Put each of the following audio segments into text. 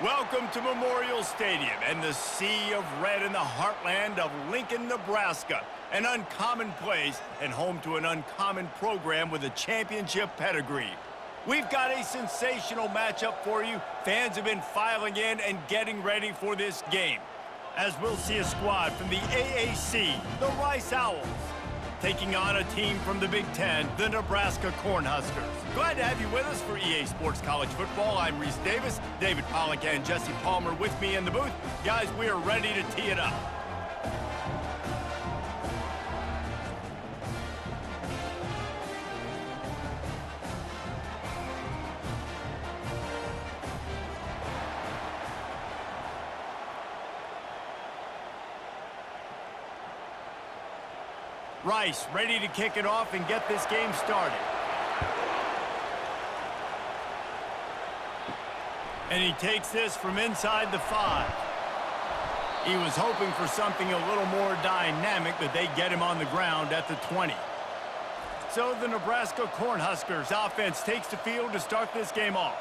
Welcome to Memorial Stadium and the sea of red in the heartland of Lincoln, Nebraska. An uncommon place and home to an uncommon program with a championship pedigree. We've got a sensational matchup for you. Fans have been filing in and getting ready for this game, as we'll see a squad from the AAC, the Rice Owls, taking on a team from the Big Ten, the Nebraska Cornhuskers. Glad to have you with us for EA Sports College Football. I'm Reese Davis, David Pollack and Jesse Palmer with me in the booth. Guys, we are ready to tee it up. Rice ready to kick it off and get this game started. And he takes this from inside the 5. He was hoping for something a little more dynamic, but they get him on the ground at the 20. So the Nebraska Cornhuskers offense takes the field to start this game off.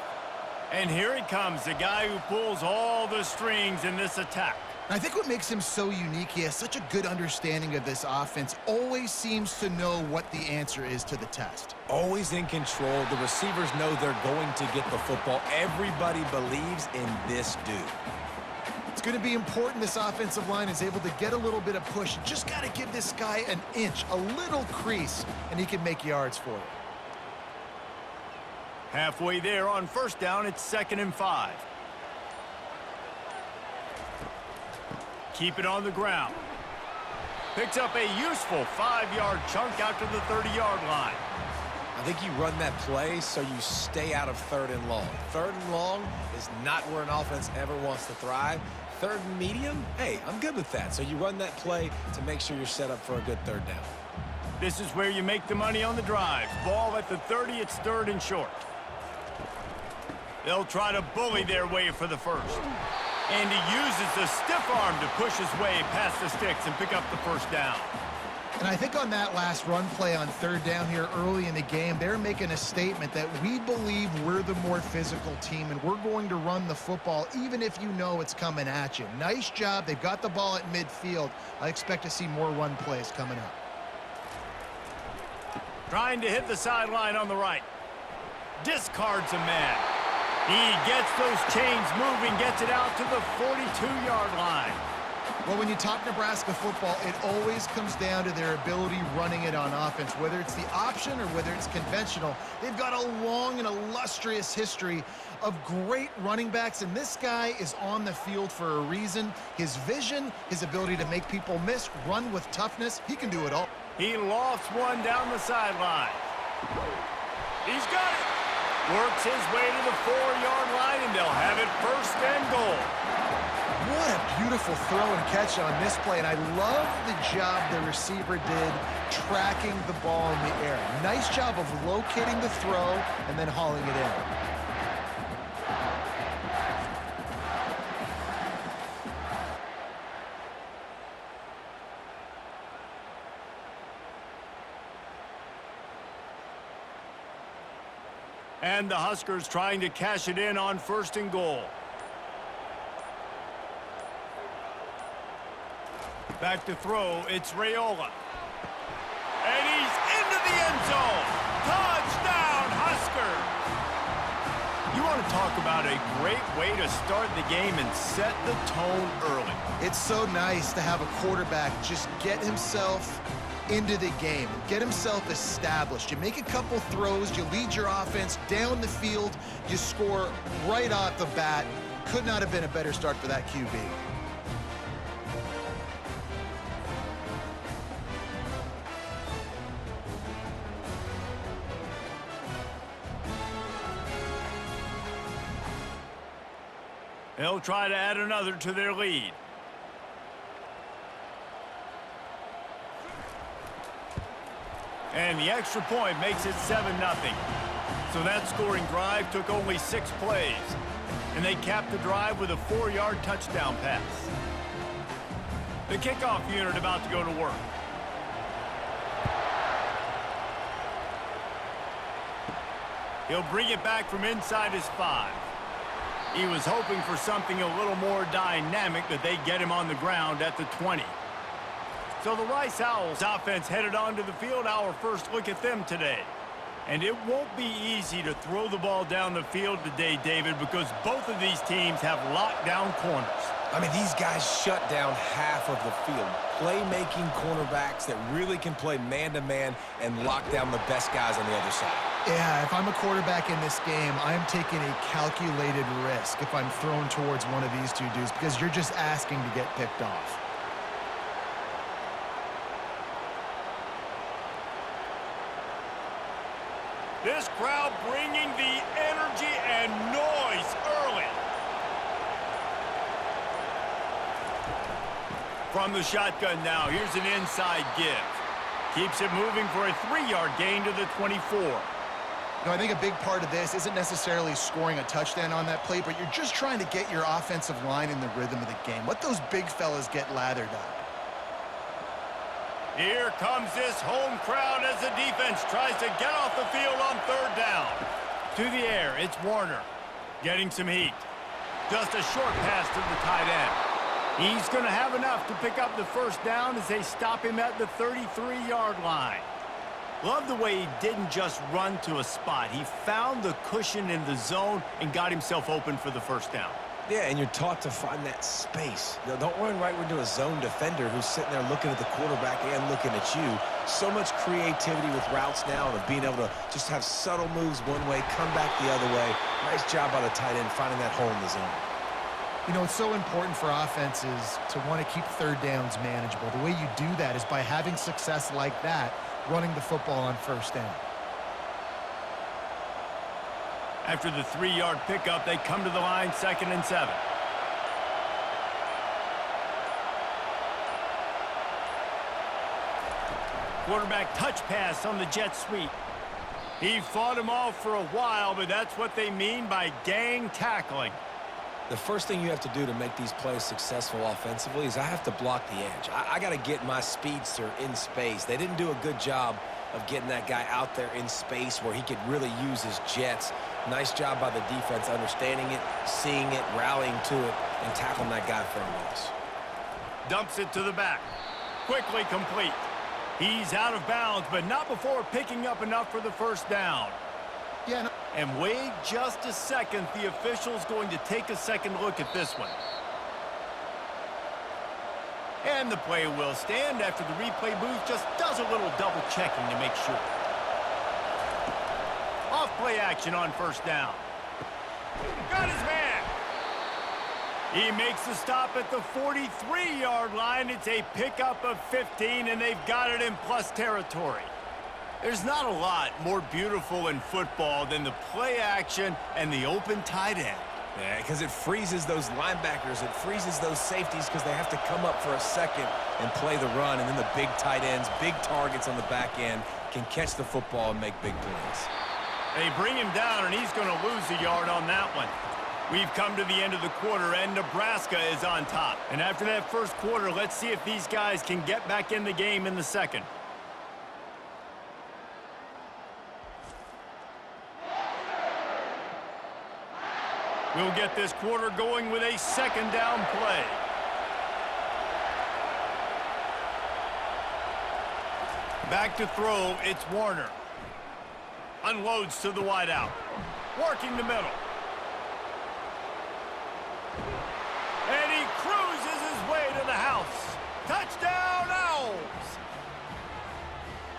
And here he comes, the guy who pulls all the strings in this attack. I think what makes him so unique, he has such a good understanding of this offense, always seems to know what the answer is to the test. Always in control. The receivers know they're going to get the football. Everybody believes in this dude. It's going to be important this offensive line is able to get a little bit of push. You just got to give this guy an inch, a little crease, and he can make yards for you. Halfway there on first down, it's 2nd and 5. Keep it on the ground. Picks up a useful 5-yard chunk out to the 30-yard line. I think you run that play so you stay out of 3rd and long. 3rd and long is not where an offense ever wants to thrive. 3rd and medium, hey, I'm good with that. So you run that play to make sure you're set up for a good 3rd down. This is where you make the money on the drive. Ball at the 30, it's 3rd and short. They'll try to bully their way for the first. And he uses the stiff arm to push his way past the sticks and pick up the first down. And I think on that last run play on 3rd down here early in the game, they're making a statement that we believe we're the more physical team and we're going to run the football even if you know it's coming at you. Nice job. They've got the ball at midfield. I expect to see more run plays coming up. Trying to hit the sideline on the right. Discards a man. He gets those chains moving, gets it out to the 42-yard line. Well, when you talk Nebraska football, it always comes down to their ability running it on offense, whether it's the option or whether it's conventional. They've got a long and illustrious history of great running backs, and this guy is on the field for a reason. His vision, his ability to make people miss, run with toughness, he can do it all. He lofts one down the sideline. He's got it. Works his way to the 4-yard line, and they'll have it 1st and goal. What a beautiful throw and catch on this play, and I love the job the receiver did tracking the ball in the air. Nice job of locating the throw and then hauling it in. And the Huskers trying to cash it in on 1st and goal. Back to throw, it's Raiola. And he's into the end zone. Touchdown, Huskers! You want to talk about a great way to start the game and set the tone early. It's so nice to have a quarterback just get himself into the game, get himself established. You make a couple throws, you lead your offense down the field, you score right off the bat. Could not have been a better start for that QB. They'll try to add another to their lead. And the extra point makes it 7-0. So that scoring drive took only 6 plays. And they capped the drive with a 4-yard touchdown pass. The kickoff unit about to go to work. He'll bring it back from inside his 5. He was hoping for something a little more dynamic, but they get him on the ground at the 20. So the Rice Owls offense headed onto the field. Our first look at them today. And it won't be easy to throw the ball down the field today, David, because both of these teams have lockdown corners. I mean, these guys shut down half of the field. Playmaking cornerbacks that really can play man-to-man and lock down the best guys on the other side. Yeah, if I'm a quarterback in this game, I'm taking a calculated risk if I'm thrown towards one of these two dudes because you're just asking to get picked off. This crowd bringing the energy and noise early. From the shotgun now, here's an inside give. Keeps it moving for a 3-yard gain to the 24. I think a big part of this isn't necessarily scoring a touchdown on that play, but you're just trying to get your offensive line in the rhythm of the game. Let those big fellas get lathered up. Here comes this home crowd as the defense tries to get off the field on 3rd down. To the air, it's Warner. Getting some heat. Just a short pass to the tight end. He's going to have enough to pick up the 1st down as they stop him at the 33-yard line. Love the way he didn't just run to a spot. He found the cushion in the zone and got himself open for the 1st down. Yeah, and you're taught to find that space. Don't run right into a zone defender who's sitting there looking at the quarterback and looking at you. So much creativity with routes now and of being able to just have subtle moves one way, come back the other way. Nice job by the tight end finding that hole in the zone. You know, it's so important for offenses to want to keep 3rd downs manageable. The way you do that is by having success like that, running the football on 1st down. After the 3-yard pickup, they come to the line 2nd and 7. Quarterback touch pass on the jet sweep. He fought him off for a while, but that's what they mean by gang tackling. The first thing you have to do to make these plays successful offensively is I have to block the edge. I got to get my speedster in space. They didn't do a good job of getting that guy out there in space where he could really use his jets. Nice job by the defense understanding it, seeing it, rallying to it, and tackling that guy for a loss. Dumps it to the back. Quickly complete. He's out of bounds, but not before picking up enough for the 1st down. Yeah, no. And wait just a second. The official's going to take a second look at this one. And the play will stand after the replay booth just does a little double checking to make sure. Off play action on 1st down. Got his man. He makes the stop at the 43-yard line. It's a pickup of 15, and they've got it in plus territory. There's not a lot more beautiful in football than the play action and the open tight end. Yeah, because it freezes those linebackers. It freezes those safeties because they have to come up for a second and play the run. And then the big tight ends, big targets on the back end, can catch the football and make big plays. They bring him down, and he's going to lose a yard on that one. We've come to the end of the quarter, and Nebraska is on top. And after that 1st quarter, let's see if these guys can get back in the game in the 2nd. We'll get this quarter going with a 2nd down play. Back to throw, it's Warner. Unloads to the wideout. Working the middle. And he cruises his way to the house. Touchdown, Owls!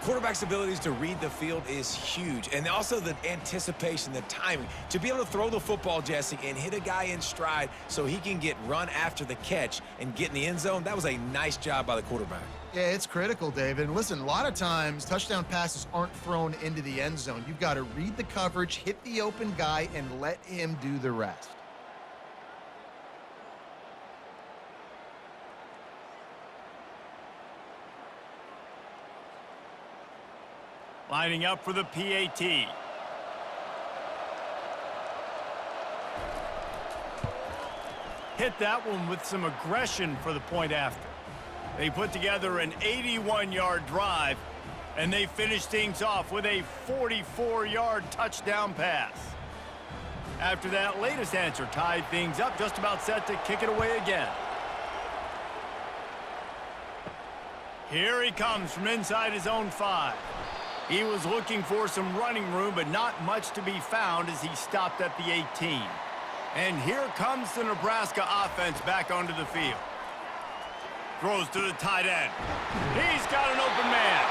Quarterback's abilities to read the field is huge, and also the anticipation, the timing. To be able to throw the football, Jesse, and hit a guy in stride so he can get run after the catch and get in the end zone, that was a nice job by the quarterback. Yeah, it's critical, David. And listen, a lot of times touchdown passes aren't thrown into the end zone. You've got to read the coverage, hit the open guy, and let him do the rest. Lining up for the PAT. Hit that one with some aggression for the point after. They put together an 81-yard drive, and they finish things off with a 44-yard touchdown pass. After that latest answer tied things up, just about set to kick it away again. Here he comes from inside his own 5. He was looking for some running room, but not much to be found as he stopped at the 18. And here comes the Nebraska offense back onto the field. Throws to the tight end. He's got an open man.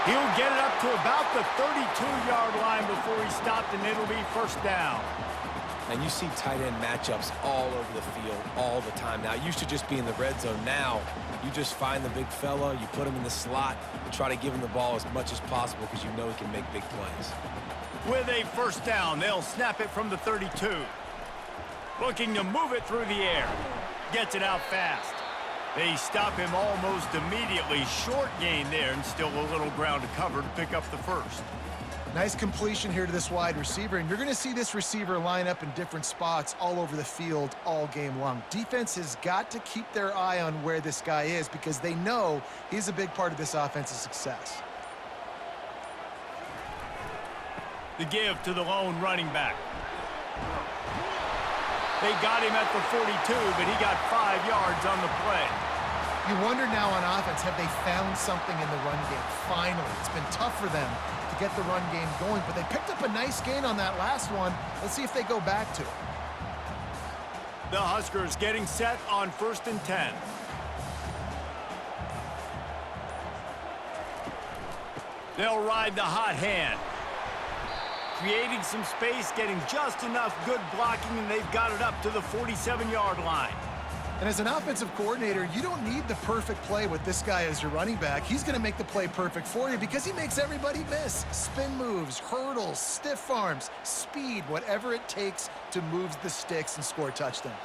He'll get it up to about the 32-yard line before he stopped, and it'll be first down. And you see tight end matchups all over the field all the time. Now, it used to just be in the red zone. Now, you just find the big fella, you put him in the slot, and try to give him the ball as much as possible because you know he can make big plays. With a first down, they'll snap it from the 32. Looking to move it through the air. Gets it out fast. They stop him almost immediately. Short gain there, and still a little ground to cover to pick up the first. Nice completion here to this wide receiver, and you're going to see this receiver line up in different spots all over the field all game long. Defense has got to keep their eye on where this guy is because they know he's a big part of this offense's success. The give to the lone running back. They got him at the 42, but he got 5 yards on the play. You wonder now on offense, have they found something in the run game? Finally, it's been tough for them to get the run game going, but they picked up a nice gain on that last one. Let's see if they go back to it. The Huskers getting set on 1st and 10. They'll ride the hot hand. Creating some space, getting just enough good blocking, and they've got it up to the 47-yard line. And as an offensive coordinator, you don't need the perfect play with this guy as your running back. He's going to make the play perfect for you because he makes everybody miss. Spin moves, hurdles, stiff arms, speed, whatever it takes to move the sticks and score touchdowns.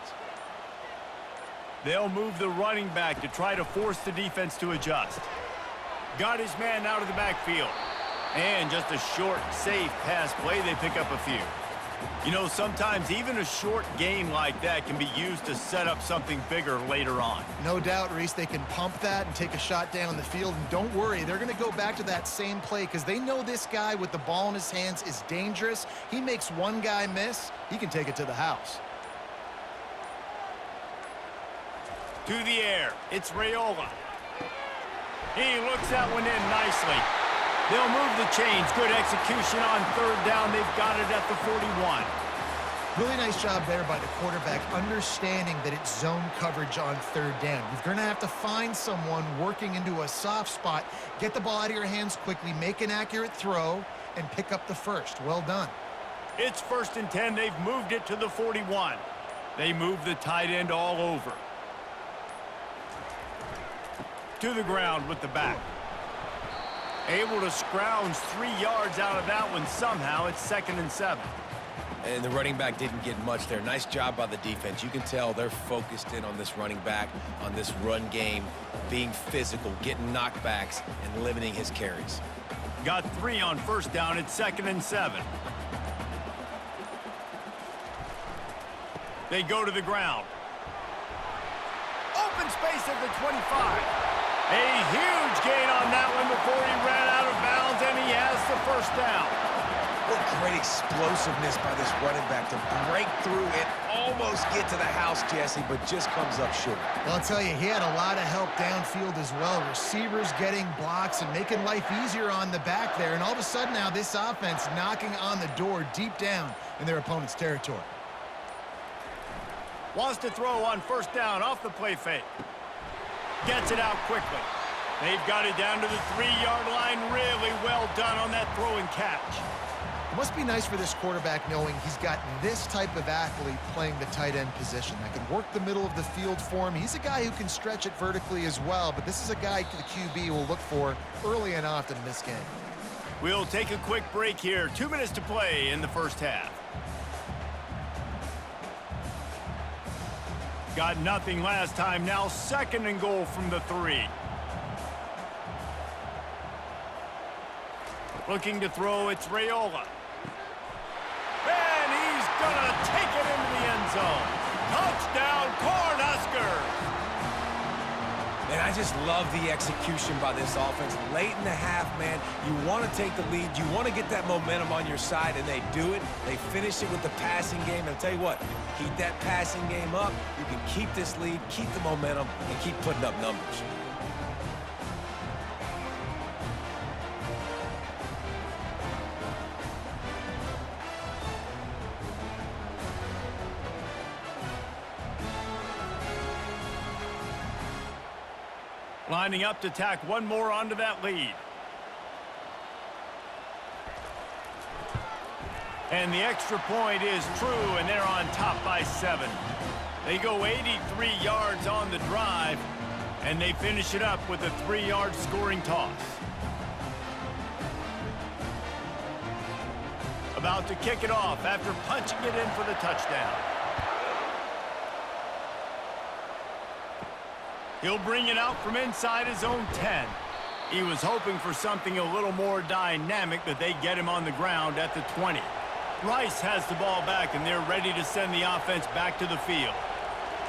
They'll move the running back to try to force the defense to adjust. Got his man out of the backfield. And just a short, safe pass play, they pick up a few. You know, sometimes even a short gain like that can be used to set up something bigger later on. No doubt, Reese, they can pump that and take a shot down the field. And don't worry, they're going to go back to that same play because they know this guy with the ball in his hands is dangerous. He makes one guy miss, he can take it to the house. To the air, it's Raiola. He looks that one in nicely. They'll move the chains. Good execution on 3rd down. They've got it at the 41. Really nice job there by the quarterback, understanding that it's zone coverage on 3rd down. You're going to have to find someone working into a soft spot, get the ball out of your hands quickly, make an accurate throw, and pick up the first. Well done. It's 1st and 10. They've moved it to the 41. They move the tight end all over. To the ground with the back. Able to scrounge 3 yards out of that one somehow. It's 2nd and 7. And the running back didn't get much there. Nice job by the defense. You can tell they're focused in on this running back, on this run game, being physical, getting knockbacks, and limiting his carries. Got 3 on 1st down. It's 2nd and 7. They go to the ground. Open space at the 25. A huge gain on that one before he ran out of bounds, and he has the first down. What great explosiveness by this running back to break through and almost get to the house, Jesse, but just comes up short. Well, I'll tell you, he had a lot of help downfield as well. Receivers getting blocks and making life easier on the back there. And all of a sudden now this offense knocking on the door deep down in their opponent's territory. Wants to throw on 1st down off the play fake. Gets it out quickly. They've got it down to the 3-yard line. Really well done on that throw and catch. It must be nice for this quarterback knowing he's got this type of athlete playing the tight end position that can work the middle of the field for him. He's a guy who can stretch it vertically as well, but this is a guy the QB will look for early and often in this game. We'll take a quick break here. 2 minutes to play in the first half. Got nothing last time. Now 2nd and goal from the 3. Looking to throw, it's Raiola. And he's gonna take it into the end zone. Touchdown, Cornhuskers! And I just love the execution by this offense. Late in the half, man, you want to take the lead. You want to get that momentum on your side, and they do it. They finish it with the passing game. And I'll tell you what, keep that passing game up. You can keep this lead, keep the momentum, and keep putting up numbers. Lining up to tack one more onto that lead. And the extra point is true, and they're on top by 7. They go 83 yards on the drive, and they finish it up with a 3-yard scoring toss. About to kick it off after punching it in for the touchdown. He'll bring it out from inside his own 10. He was hoping for something a little more dynamic, but they get him on the ground at the 20. Rice has the ball back, and they're ready to send the offense back to the field.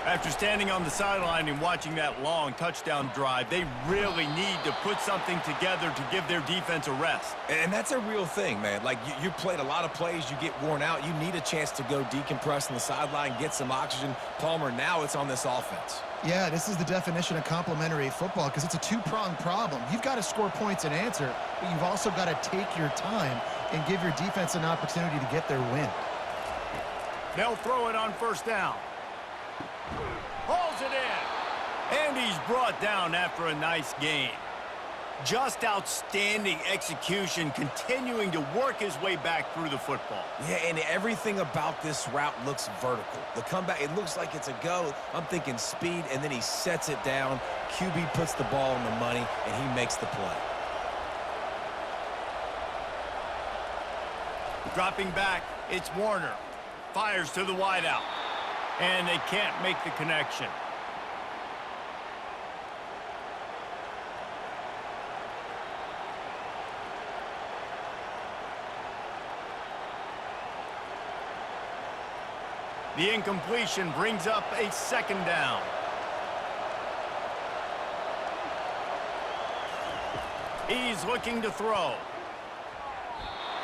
After standing on the sideline and watching that long touchdown drive, they really need to put something together to give their defense a rest. And that's a real thing, man. Like, you played a lot of plays, you get worn out. You need a chance to go decompress on the sideline, get some oxygen. Palmer, now it's on this offense. Yeah, this is the definition of complementary football because it's a two-pronged problem. You've got to score points and answer, but you've also got to take your time and give your defense an opportunity to get their win. They'll throw it on first down. Hauls it in. And he's brought down after a nice gain. Just outstanding execution, continuing to work his way back through the football. Yeah, and everything about this route looks vertical. The comeback, it looks like it's a go. I'm thinking speed, and then he sets it down. QB puts the ball on the money, and he makes the play. Dropping back, it's Warner. Fires to the wideout. And they can't make the connection. The incompletion brings up a second down. He's looking to throw.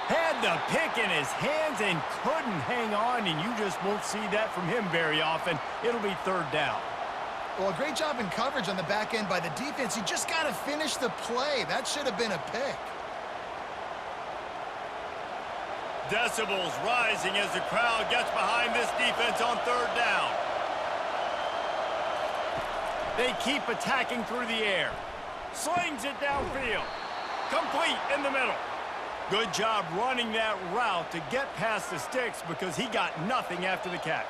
Had the pick in his hands and couldn't hang on, and you just won't see that from him very often. It'll be third down. Well, a great job in coverage on the back end by the defense. You just got to finish the play. That should have been a pick. Decibels rising as the crowd gets behind this defense on third down. They keep attacking through the air. Slings it downfield. Complete in the middle. Good job running that route to get past the sticks because he got nothing after the catch.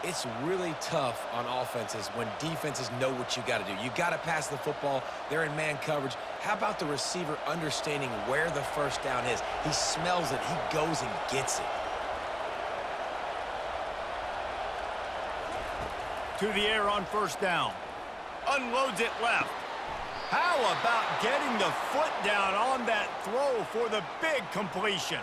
It's really tough on offenses when defenses know what you got to do. You got to pass the football. They're in man coverage. How about the receiver understanding where the first down is? He smells it. He goes and gets it. To the air on first down. Unloads it left. How about getting the foot down on that throw for the big completion?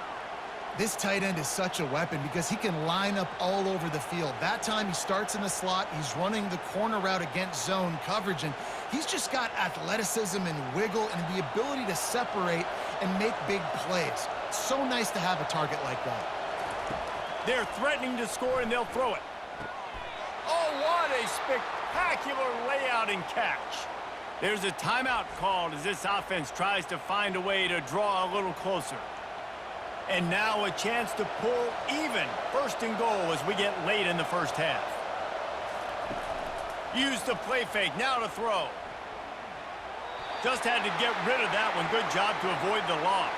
This tight end is such a weapon because he can line up all over the field. That time he starts in the slot. He's running the corner route against zone coverage, and he's just got athleticism and wiggle and the ability to separate and make big plays. So nice to have a target like that. They're threatening to score, and they'll throw it. Oh, what a spectacular layout and catch. There's a timeout called as this offense tries to find a way to draw a little closer. And now a chance to pull even. First and goal as we get late in the first half. Use the play fake, now to throw. Just had to get rid of that one. Good job to avoid the loss.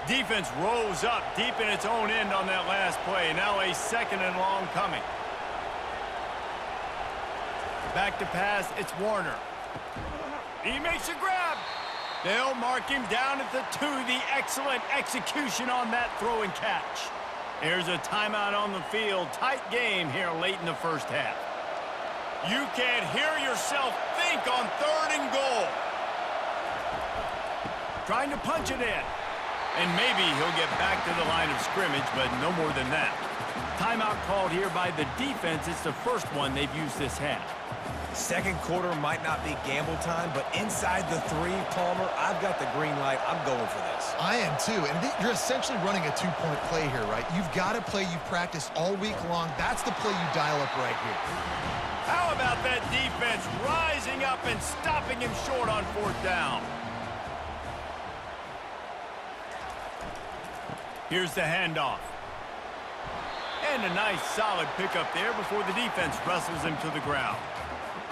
Defense rose up deep in its own end on that last play. Now a second and long coming. Back to pass, it's Warner. He makes a grab. They'll mark him down at the 2. The excellent execution on that throw and catch. There's a timeout on the field. Tight game here late in the first half. You can't hear yourself think on third and goal. trying to punch it in. And maybe he'll get back to the line of scrimmage, but no more than that. Timeout called here by the defense. It's the first one they've used this half. Second quarter might not be gamble time, but inside the 3, Palmer, I've got the green light. I'm going for this. I am too, and you're essentially running a 2-point play here, right? You've got to play you've practiced all week long. That's the play you dial up right here. How about that defense rising up and stopping him short on 4th down? Here's the handoff. And a nice solid pickup there before the defense wrestles him to the ground.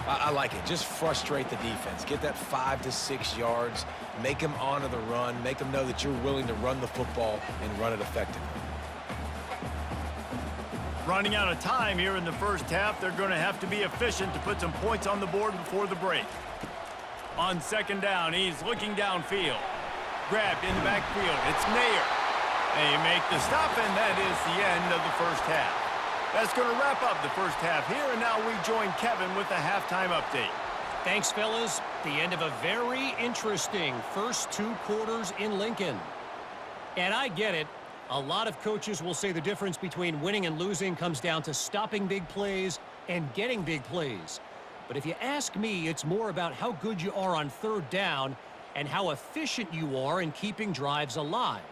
I like it. Just frustrate the defense. Get that 5 to 6 yards. Make them honor the run. Make them know that you're willing to run the football and run it effectively. Running out of time here in the first half, they're going to have to be efficient to put some points on the board before the break. On 2nd down, he's looking downfield. Grabbed in the backfield. It's Nair. They make the stop, and that is the end of the first half. That's going to wrap up the first half here, and now we join Kevin with the halftime update. Thanks, fellas. The end of a very interesting first 2 quarters in Lincoln. And I get it. A lot of coaches will say the difference between winning and losing comes down to stopping big plays and getting big plays. But if you ask me, it's more about how good you are on 3rd down and how efficient you are in keeping drives alive.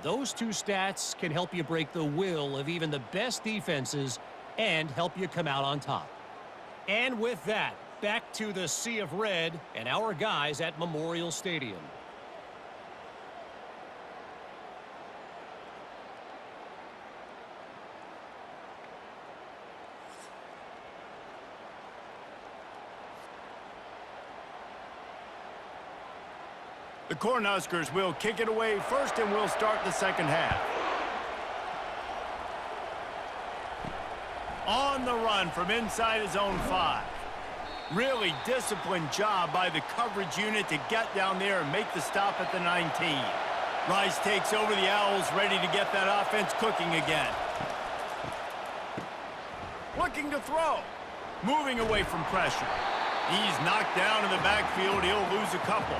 Those 2 stats can help you break the will of even the best defenses and help you come out on top. And with that, back to the Sea of Red and our guys at Memorial Stadium. The Cornhuskers will kick it away first, and we'll start the second half. On the run from inside his own 5. Really disciplined job by the coverage unit to get down there and make the stop at the 19. Rice takes over the Owls, ready to get that offense cooking again. Looking to throw. Moving away from pressure. He's knocked down in the backfield. He'll lose a couple.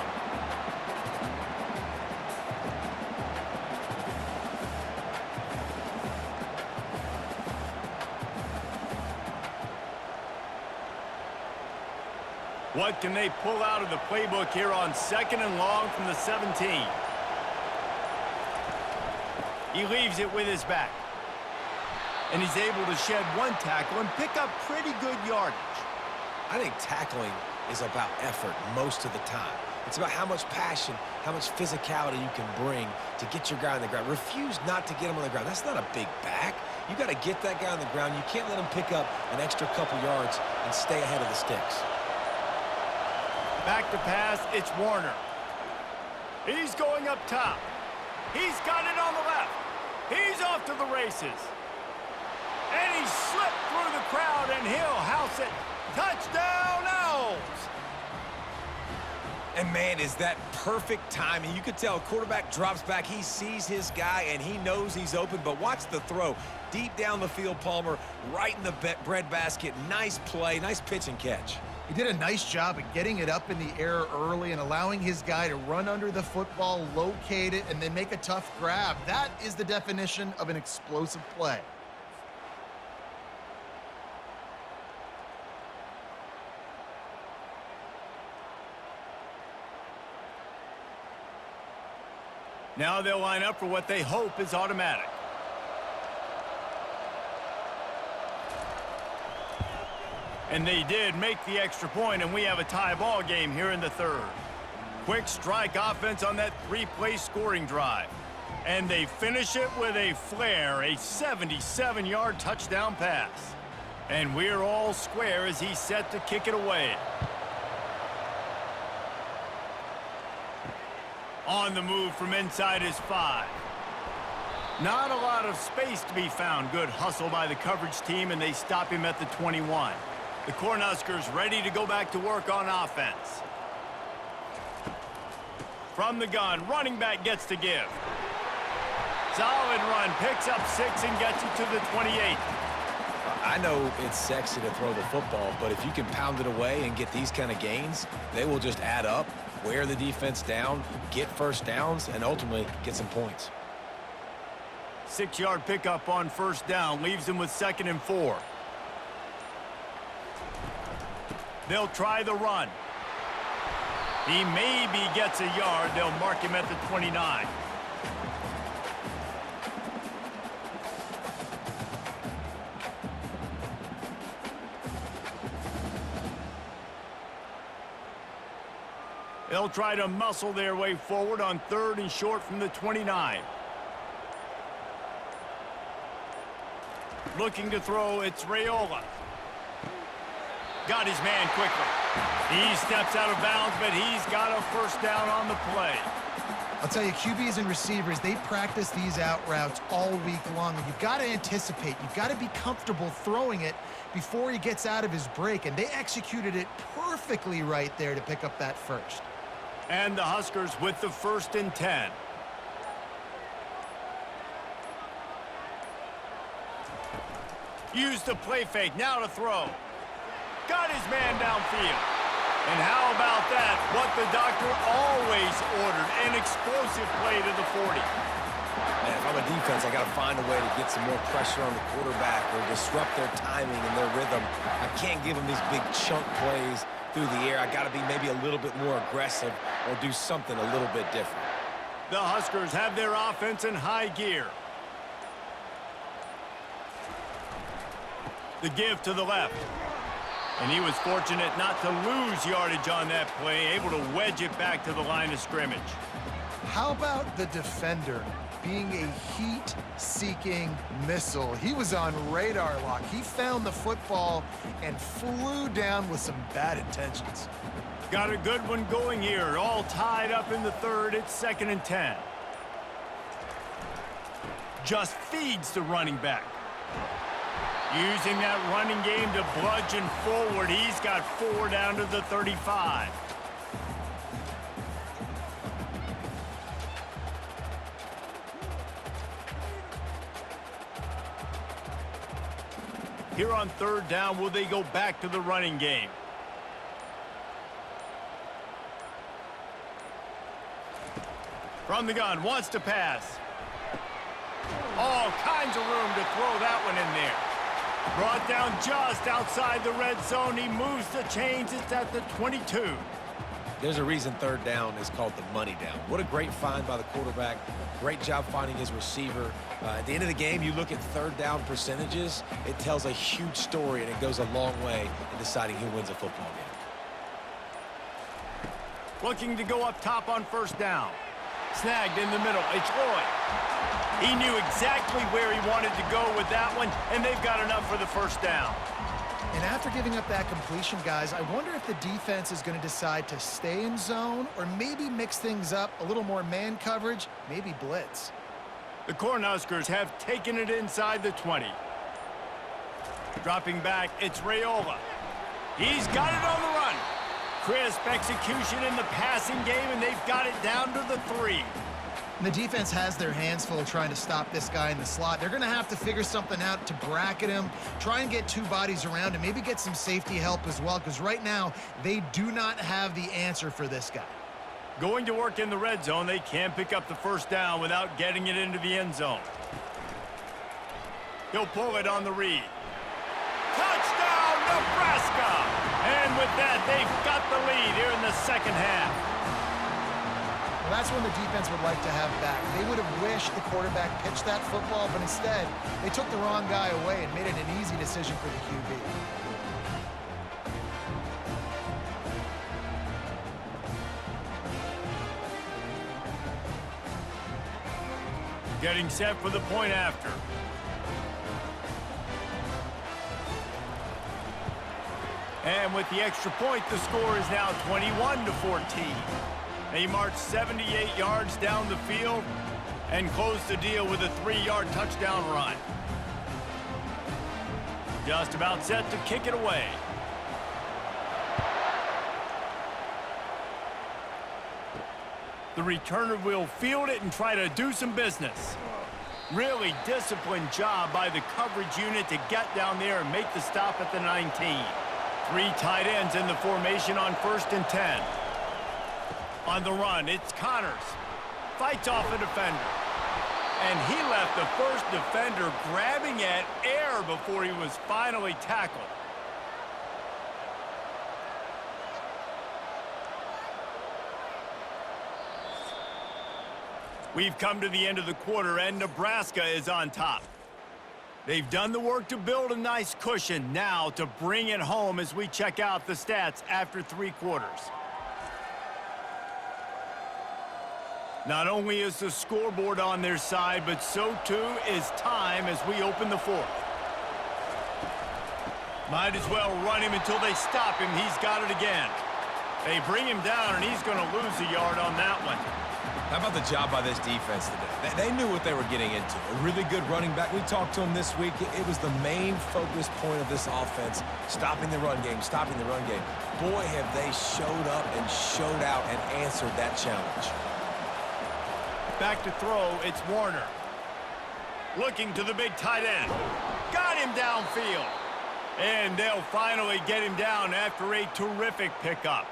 What can they pull out of the playbook here on 2nd and long from the 17? He leaves it with his back. And he's able to shed 1 tackle and pick up pretty good yardage. I think tackling is about effort most of the time. It's about how much passion, how much physicality you can bring to get your guy on the ground. Refuse not to get him on the ground. That's not a big back. You got to get that guy on the ground. You can't let him pick up an extra couple yards and stay ahead of the sticks. Back to pass, it's Warner. He's going up top. He's got it on the left. He's off to the races. And he slipped through the crowd, and he'll house it. Touchdown, Owls! And, man, is that perfect timing. You could tell a quarterback drops back. He sees his guy, and he knows he's open. But watch the throw. Deep down the field, Palmer, right in the breadbasket. Nice play, nice pitch and catch. He did a nice job of getting it up in the air early and allowing his guy to run under the football, locate it, and then make a tough grab. That is the definition of an explosive play. Now they'll line up for what they hope is automatic. And they did make the extra point, and we have a tie ball game here in the 3rd. Quick strike offense on that 3-play scoring drive. And they finish it with a flare, a 77-yard touchdown pass. And we're all square as he's set to kick it away. On the move from inside his 5. Not a lot of space to be found. Good hustle by the coverage team, and they stop him at the 21. The Cornhuskers ready to go back to work on offense. From the gun, running back gets to give. Solid run, picks up 6 and gets it to the 28. I know it's sexy to throw the football, but if you can pound it away and get these kind of gains, they will just add up, wear the defense down, get first downs, and ultimately get some points. 6-yard pickup on first down leaves them with 2nd and 4. They'll try the run. He maybe gets a yard. They'll mark him at the 29. They'll try to muscle their way forward on 3rd and short from the 29. Looking to throw, it's Raiola. Got his man quickly. He steps out of bounds, but he's got a first down on the play. I'll tell you, QBs and receivers, they practice these out routes all week long. And you've got to anticipate. You've got to be comfortable throwing it before he gets out of his break. And they executed it perfectly right there to pick up that first. And the Huskers with the 1st and 10. Use the play fake, now to throw. Got his man downfield. And how about that? What the doctor always ordered, an explosive play to the 40. Man, if I'm a defense, I got to find a way to get some more pressure on the quarterback or disrupt their timing and their rhythm. I can't give them these big chunk plays through the air. I got to be maybe a little bit more aggressive or do something a little bit different. The Huskers have their offense in high gear. The give to the left. And he was fortunate not to lose yardage on that play, able to wedge it back to the line of scrimmage. How about the defender being a heat-seeking missile? He was on radar lock. He found the football and flew down with some bad intentions. Got a good one going here. All tied up in the 3rd. It's 2nd and 10. Just feeds the running back. Using that running game to bludgeon forward. He's got 4 down to the 35. Here on 3rd down, will they go back to the running game? From the gun, wants to pass. All kinds of room to throw that one in there. Brought down just outside the red zone. He moves the chains. It's at the 22. There's a reason 3rd down is called the money down. What a great find by the quarterback. Great job finding his receiver. At the end of the game, you look at 3rd down percentages. It tells a huge story, and it goes a long way in deciding who wins a football game. Looking to go up top on 1st down. Snagged in the middle. It's Lloyd. He knew exactly where he wanted to go with that one, and they've got enough for the 1st down. And after giving up that completion, guys, I wonder if the defense is going to decide to stay in zone or maybe mix things up, a little more man coverage, maybe blitz. The Cornhuskers have taken it inside the 20. Dropping back, it's Raiola. He's got it on the run. Crisp execution in the passing game, and they've got it down to the 3. And the defense has their hands full trying to stop this guy in the slot. They're going to have to figure something out to bracket him, try and get 2 bodies around him, maybe get some safety help as well, because right now they do not have the answer for this guy. Going to work in the red zone. They can't pick up the 1st down without getting it into the end zone. He'll pull it on the read. Touchdown, Nebraska! And with that, they've got the lead here in the 2nd half. Well, that's when the defense would like to have back. They would have wished the quarterback pitched that football, but instead, they took the wrong guy away and made it an easy decision for the QB. Getting set for the point after. And with the extra point, the score is now 21-14. They march 78 yards down the field and close the deal with a 3-yard touchdown run. Just about set to kick it away. The returner will field it and try to do some business. Really disciplined job by the coverage unit to get down there and make the stop at the 19. 3 tight ends in the formation on 1st and 10. On the run, it's Connors. Fights off a defender. And he left the first defender grabbing at air before he was finally tackled. We've come to the end of the quarter, and Nebraska is on top. They've done the work to build a nice cushion. Now to bring it home as we check out the stats after 3 quarters. Not only is the scoreboard on their side, but so too is time as we open the 4th. Might as well run him until they stop him. He's got it again. They bring him down, and he's going to lose a yard on that one. How about the job by this defense today? They knew what they were getting into. A really good running back. We talked to him this week. It was the main focus point of this offense, stopping the run game, stopping the run game. Boy, have they showed up and showed out and answered that challenge. Back to throw, it's Warner. Looking to the big tight end. Got him downfield. And they'll finally get him down after a terrific pickup.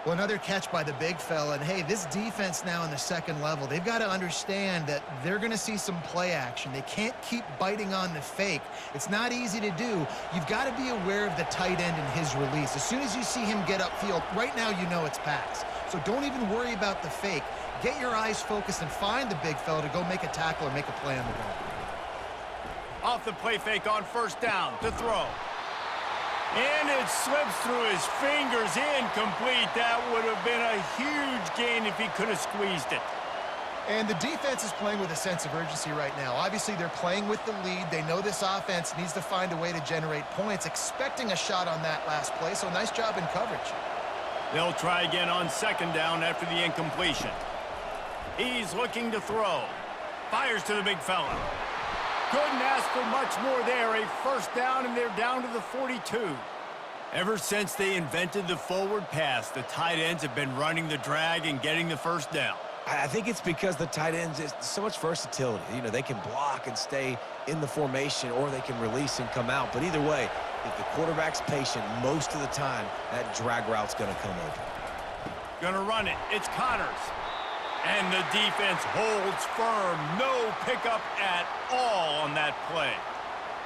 Well, another catch by the big fella. And, hey, this defense now in the 2nd level, they've got to understand that they're going to see some play action. They can't keep biting on the fake. It's not easy to do. You've got to be aware of the tight end and his release. As soon as you see him get upfield, right now you know it's pass. So don't even worry about the fake. Get your eyes focused and find the big fella to go make a tackle or make a play on the ball. Off the play fake on 1st down to throw. And it slips through his fingers, incomplete. That would have been a huge gain if he could have squeezed it. And the defense is playing with a sense of urgency right now. Obviously, they're playing with the lead. They know this offense needs to find a way to generate points, expecting a shot on that last play, so nice job in coverage. They'll try again on 2nd down after the incompletion. He's looking to throw. Fires to the big fella. Couldn't ask for much more there. A 1st down, and they're down to the 42. Ever since they invented the forward pass, the tight ends have been running the drag and getting the 1st down. I think it's because the tight ends is so much versatility. You know, they can block and stay in the formation, or they can release and come out. But either way, if the quarterback's patient most of the time, that drag route's going to come open. Gonna run it. It's Connors. And the defense holds firm. No pickup at all on that play.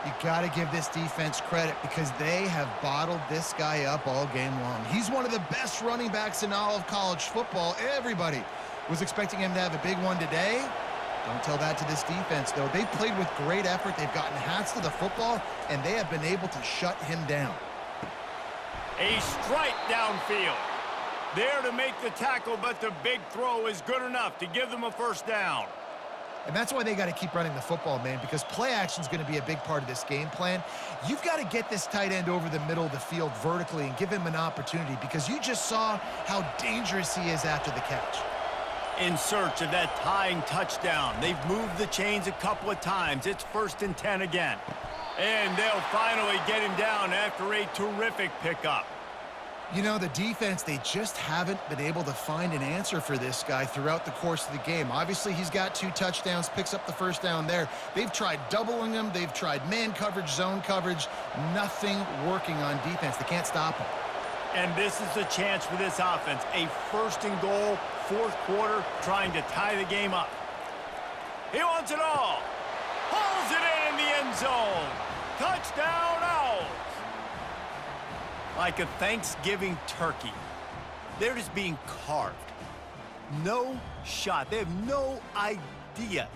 You got to give this defense credit because they have bottled this guy up all game long. He's one of the best running backs in all of college football. Everybody was expecting him to have a big one today. Don't tell that to this defense, though. They've played with great effort. They've gotten hats to the football, and they have been able to shut him down. A strike downfield. There to make the tackle, but the big throw is good enough to give them a 1st down. And that's why they got to keep running the football, man, because play action is going to be a big part of this game plan. You've got to get this tight end over the middle of the field vertically and give him an opportunity because you just saw how dangerous he is after the catch. In search of that tying touchdown. They've moved the chains a couple of times. It's 1st and 10 again. And they'll finally get him down after a terrific pickup. You know, the defense, they just haven't been able to find an answer for this guy throughout the course of the game. Obviously, he's got 2 touchdowns, picks up the 1st down there. They've tried doubling him. They've tried man coverage, zone coverage. Nothing working on defense. They can't stop him. And this is the chance for this offense. A 1st and goal, 4th quarter, trying to tie the game up. He wants it all. Pulls it in the end zone. Touchdown, Owls. Like a Thanksgiving turkey. They're just being carved. No shot. They have no idea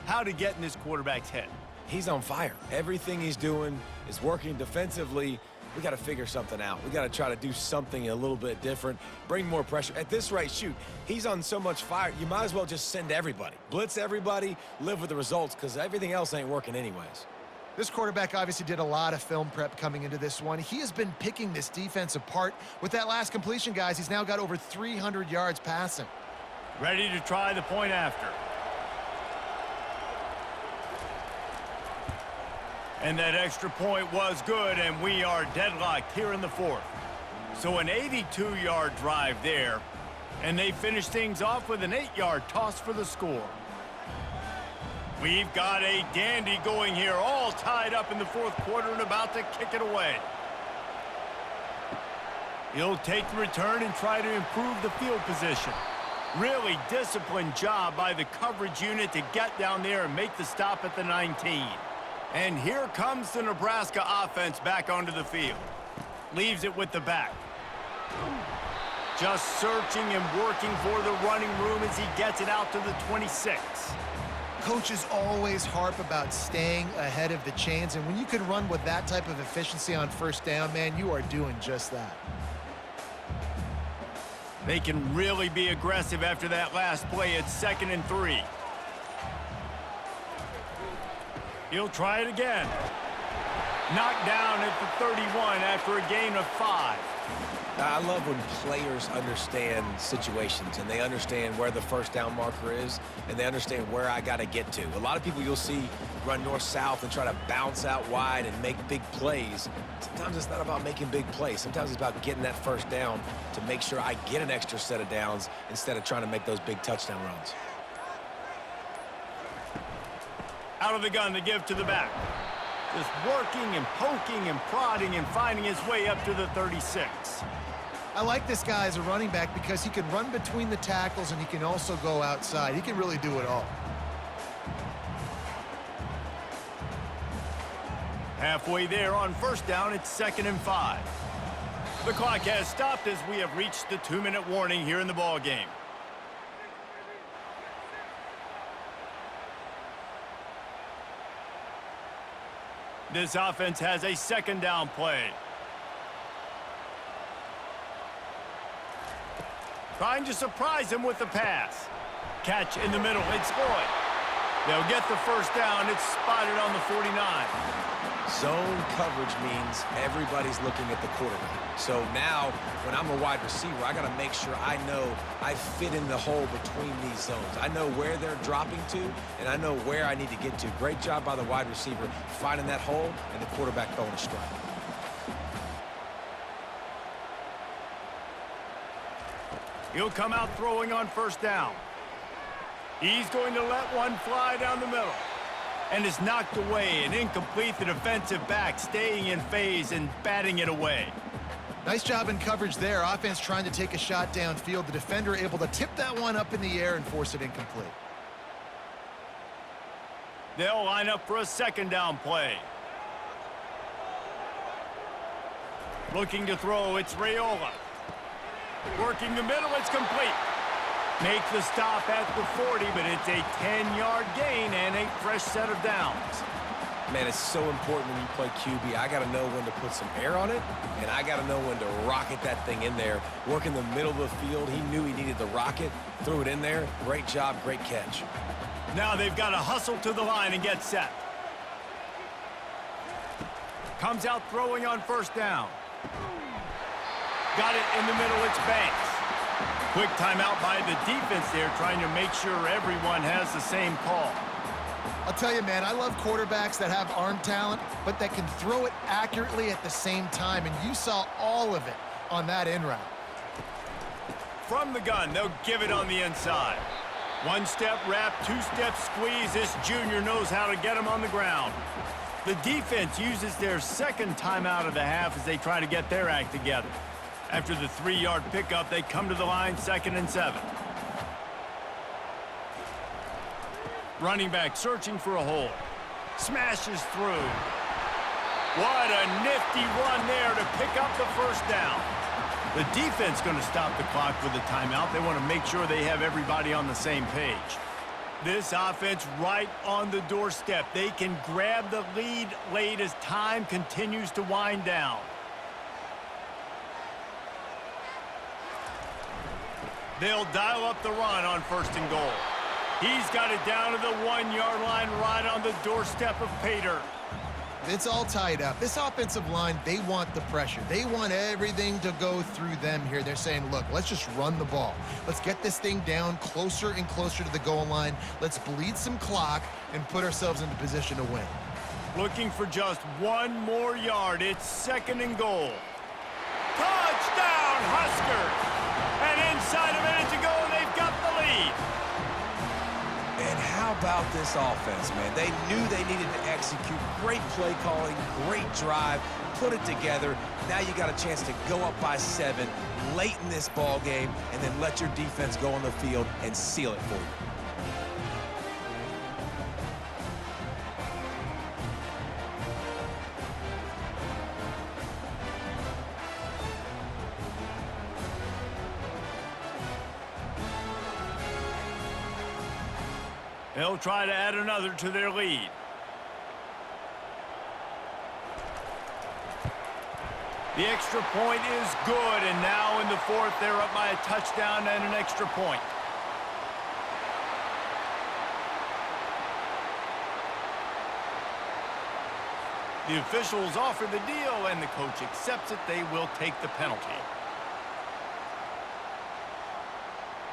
how to get in this quarterback's head. He's on fire. Everything he's doing is working defensively. We got to figure something out. We got to try to do something a little bit different, bring more pressure. At this rate, shoot, he's on so much fire, you might as well just send everybody. Blitz everybody, live with the results, because everything else ain't working anyways. This quarterback obviously did a lot of film prep coming into this one. He has been picking this defense apart. With that last completion, guys, he's now got over 300 yards passing. Ready to try the point after. And that extra point was good, and we are deadlocked here in the 4th. So an 82-yard drive there, and they finish things off with an 8-yard toss for the score. We've got a dandy going here, all tied up in the fourth quarter and about to kick it away. He'll take the return and try to improve the field position. Really disciplined job by the coverage unit to get down there and make the stop at the 19. And here comes the Nebraska offense back onto the field. Leaves it with the back. Just searching and working for the running room as he gets it out to the 26. Coaches always harp about staying ahead of the chains, and when you can run with that type of efficiency on first down, man, you are doing just that. They can really be aggressive after that last play. It's 2nd and 3. He'll try it again. Knocked down at the 31 after a gain of 5. I love when players understand situations and they understand where the first down marker is and they understand where I got to get to. A lot of people you'll see run north-south and try to bounce out wide and make big plays. Sometimes it's not about making big plays. Sometimes it's about getting that first down to make sure I get an extra set of downs instead of trying to make those big touchdown runs. Out of the gun to give to the back. Just working and poking and prodding and finding his way up to the 36. I like this guy as a running back because he can run between the tackles and he can also go outside. He can really do it all. Halfway there on first down, it's 2nd and 5. The clock has stopped as we have reached the 2-minute warning here in the ball game. This offense has a 2nd down play. Trying to surprise him with the pass. Catch in the middle, it's Floyd. They'll get the first down, it's spotted on the 49. Zone coverage means everybody's looking at the quarterback. So now, when I'm a wide receiver, I got to make sure I know I fit in the hole between these zones. I know where they're dropping to, and I know where I need to get to. Great job by the wide receiver finding that hole and the quarterback throwing a strike. He'll come out throwing on first down. He's going to let one fly down the middle. And is knocked away and incomplete. The defensive back staying in phase and batting it away. Nice job in coverage there. Offense trying to take a shot downfield. The defender able to tip that one up in the air and force it incomplete. They'll line up for a 2nd down play. Looking to throw, it's Raiola. Working the middle, it's complete. Make the stop at the 40, but it's a 10-yard gain and a fresh set of downs. Man, it's so important when you play QB. I got to know when to put some air on it, and I got to know when to rocket that thing in there. Work in the middle of the field. He knew he needed the rocket, threw it in there. Great job, great catch. Now they've got to hustle to the line and get set. Comes out throwing on first down. Got it in the middle, it's Banks. Quick timeout by the defense there, trying to make sure everyone has the same call. I'll tell you, man, I love quarterbacks that have arm talent, but that can throw it accurately at the same time, and you saw all of it on that in route. From the gun, they'll give it on the inside. One-step wrap, two-step squeeze. This junior knows how to get him on the ground. The defense uses their 2nd timeout of the half as they try to get their act together. After the 3-yard pickup, they come to the line 2nd and 7. Running back searching for a hole. Smashes through. What a nifty run there to pick up the first down. The defense going to stop the clock with a timeout. They want to make sure they have everybody on the same page. This offense right on the doorstep. They can grab the lead late as time continues to wind down. They'll dial up the run on 1st and goal. He's got it down to the 1-yard line right on the doorstep of pay dirt. It's all tied up. This offensive line, they want the pressure. They want everything to go through them here. They're saying, look, let's just run the ball. Let's get this thing down closer and closer to the goal line. Let's bleed some clock and put ourselves into position to win. Looking for just 1 more yard. It's 2nd and goal. Touchdown, Huskers! And inside a minute to go, they've got the lead. And how about about this offense, man. They knew they needed to execute. Great play calling, great drive, put it together. Now you got a chance to go up by 7 late in this ball game and then let your defense go on the field and seal it for you. They'll try to add another to their lead. The extra point is good, and now in the 4th, they're up by a touchdown and an extra point. The officials offer the deal, and the coach accepts it. They will take the penalty.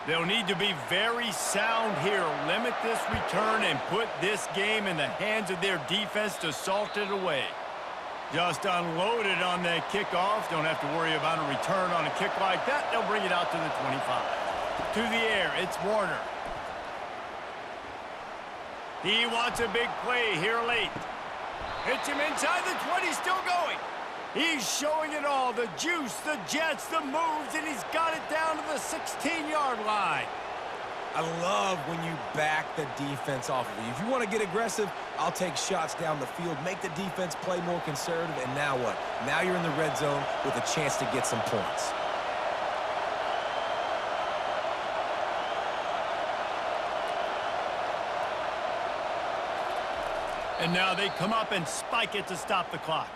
They'll need to be very sound here. Limit this return and put this game in the hands of their defense to salt it away. Just unloaded on that kickoff. Don't have to worry about a return on a kick like that. They'll bring it out to the 25. To the air, it's Warner. He wants a big play here late. Hits him inside the 20, still going. He's showing it all, the juice, the jets, the moves, and he's got it down to the 16-yard line. I love when you back the defense off of you. If you want to get aggressive, I'll take shots down the field, make the defense play more conservative, and now what? Now you're in the red zone with a chance to get some points. And now they come up and spike it to stop the clock.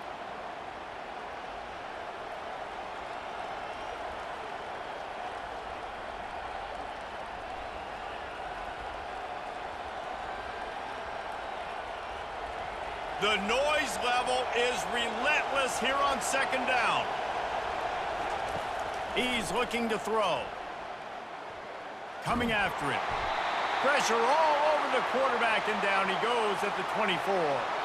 The noise level is relentless here on 2nd down. He's looking to throw. Coming after him. Pressure all over the quarterback, and down he goes at the 24.